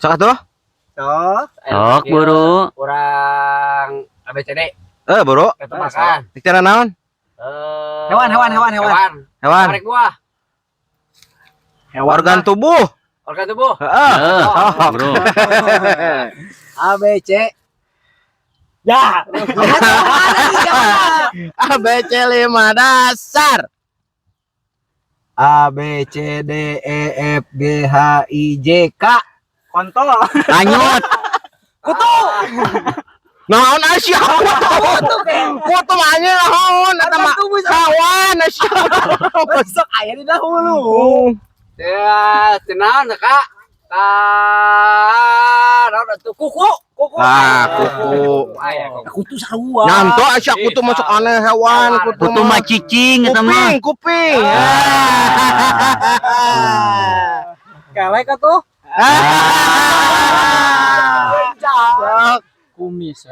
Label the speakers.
Speaker 1: Sok atuh.
Speaker 2: Sok buru.
Speaker 3: Kurang ABCD.
Speaker 1: Buru.
Speaker 3: Itu makan.
Speaker 1: Bicara naon?
Speaker 3: Hewan.
Speaker 1: Hewan.
Speaker 3: Tarik buah.
Speaker 1: Organ tubuh.
Speaker 3: Organ tubuh.
Speaker 1: Heeh.
Speaker 2: Buru.
Speaker 3: ABC. Ya.
Speaker 1: ABC 5 dasar.
Speaker 3: A B C D E F G H I J K.
Speaker 4: Kontol.
Speaker 1: Lanjut. Kutu. Naon Asia? Kutu mah naon? Eta mah kawan Asia.
Speaker 3: Besok aya di dahulu. Ya, tenan Kak. Naon atuh kuku.
Speaker 1: Kuku.
Speaker 3: Aya kutu sarua.
Speaker 1: Nyanto Asia kutu masuk aneh hewan.
Speaker 2: Kutu mah cicing eta mah.
Speaker 1: Kuping.
Speaker 4: Kelek atuh.
Speaker 3: Kumis.